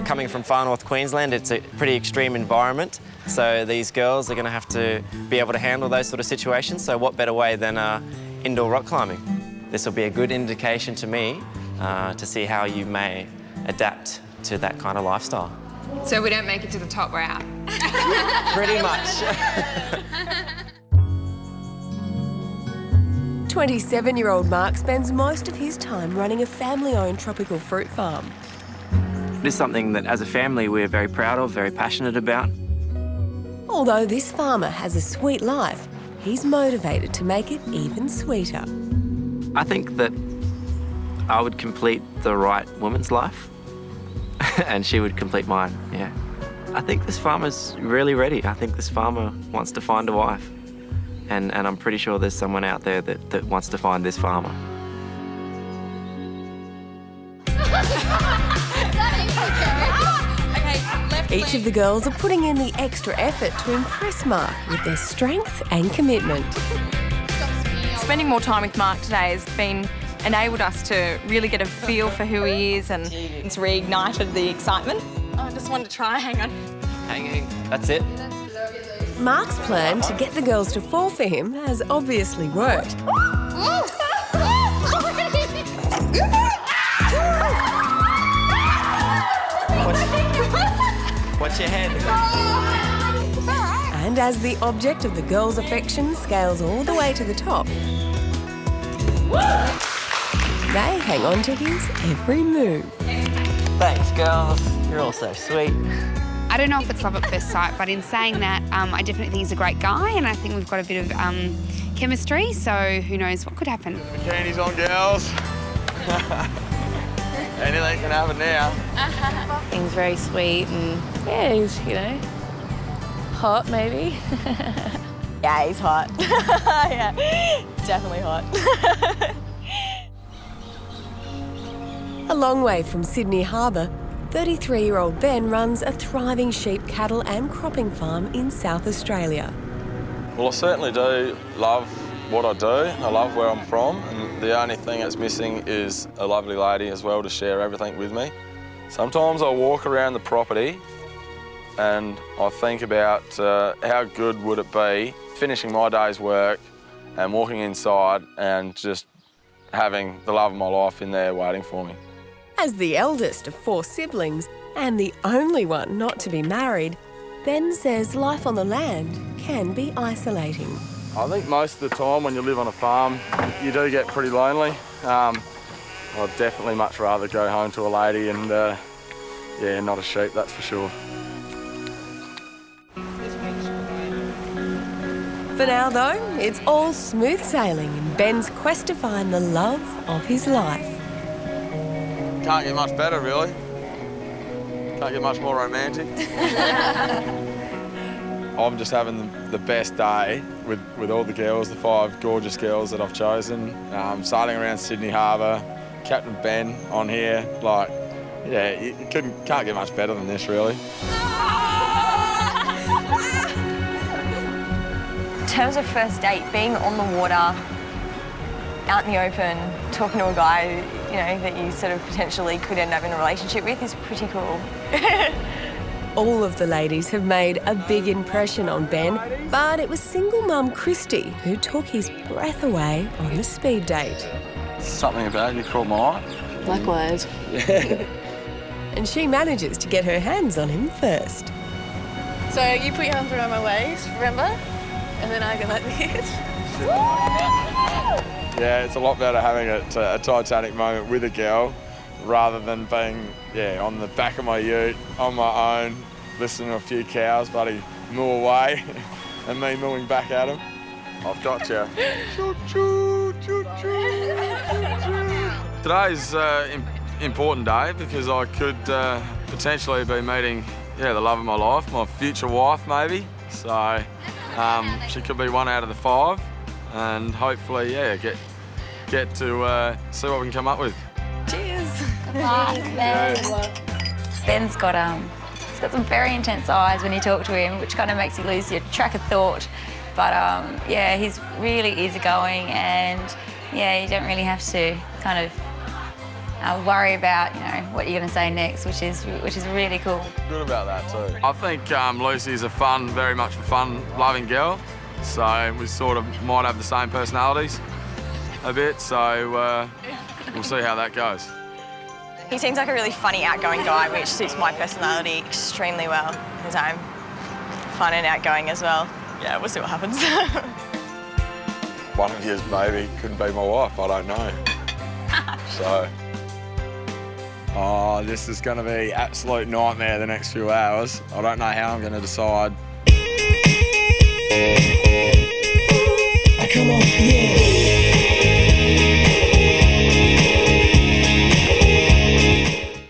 Coming from far north Queensland, it's a pretty extreme environment, so these girls are going to have to be able to handle those sort of situations, so what better way than indoor rock climbing? This will be a good indication to me to see how you may adapt to that kind of lifestyle. So we don't make it to the top, we're out. Pretty much. 27-year-old Mark spends most of his time running a family-owned tropical fruit farm. It is something that, as a family, we're very proud of, very passionate about. Although this farmer has a sweet life, he's motivated to make it even sweeter. I think that I would complete the right woman's life and she would complete mine, yeah. I think this farmer's really ready. I think this farmer wants to find a wife. And I'm pretty sure there's someone out there that wants to find this farmer. Each of the girls are putting in the extra effort to impress Mark with their strength and commitment. Spending more time with Mark today has enabled us to really get a feel for who he is, and it's reignited the excitement. I just wanted to try, hang on. Hanging, that's it. Mark's plan to get the girls to fall for him has obviously worked. Watch your head. And as the object of the girls' affection scales all the way to the top, they hang on to his every move. Thanks, girls. You're all so sweet. I don't know if it's love at first sight, but in saying that, I definitely think he's a great guy, and I think we've got a bit of chemistry, so who knows what could happen. Bikinis on, girls. Anything can happen now. He's very sweet and, yeah, he's, you know, hot maybe. Yeah, he's hot. Yeah, definitely hot. A long way from Sydney Harbour, 33-year-old Ben runs a thriving sheep, cattle and cropping farm in South Australia. Well, I certainly do love what I do. I love where I'm from, and the only thing that's missing is a lovely lady as well to share everything with me. Sometimes I walk around the property and I think about how good would it be finishing my day's work and walking inside and just having the love of my life in there waiting for me. As the eldest of 4 siblings and the only one not to be married, Ben says life on the land can be isolating. I think most of the time when you live on a farm, you do get pretty lonely. I'd definitely much rather go home to a lady and, yeah, not a sheep, that's for sure. For now, though, it's all smooth sailing in Ben's quest to find the love of his life. Can't get much better, really. Can't get much more romantic. I'm just having the best day with all the girls, the 5 gorgeous girls that I've chosen. Sailing around Sydney Harbour, Captain Ben on here. Like, yeah, you can't get much better than this, really. In terms of first date, being on the water, out in the open, talking to a guy, you know, that you sort of potentially could end up in a relationship with is pretty cool. All of the ladies have made a big impression on Ben, but it was single mum Christy who took his breath away on the speed date. Something about you caught my eye. Likewise. And she manages to get her hands on him first. So you put your arms around my waist, remember? And then I go like this. Yeah, it's a lot better having a Titanic moment with a girl rather than being, yeah, on the back of my ute, on my own, listening to a few cows bloody moo away and me mooing back at them. I've got you. Today's an important day because I could potentially be meeting, yeah, the love of my life, my future wife maybe. So she could be one out of the 5 and hopefully, yeah, get to see what we can come up with. Cheers. Ben's got some very intense eyes when you talk to him, which kind of makes you lose your track of thought. But yeah, he's really easygoing, and yeah, you don't really have to kind of worry about, what you're going to say next, which is really cool. Good about that too. I think Lucy's very much a fun-loving girl, so we sort of might have the same personalities a bit, so we'll see how that goes. He seems like a really funny, outgoing guy, which suits my personality extremely well, because I'm fun and outgoing as well. Yeah, we'll see what happens. One of yous maybe could be my wife, I don't know. So. Oh, this is going to be absolute nightmare the next few hours. I don't know how I'm going to decide. Come on, yeah.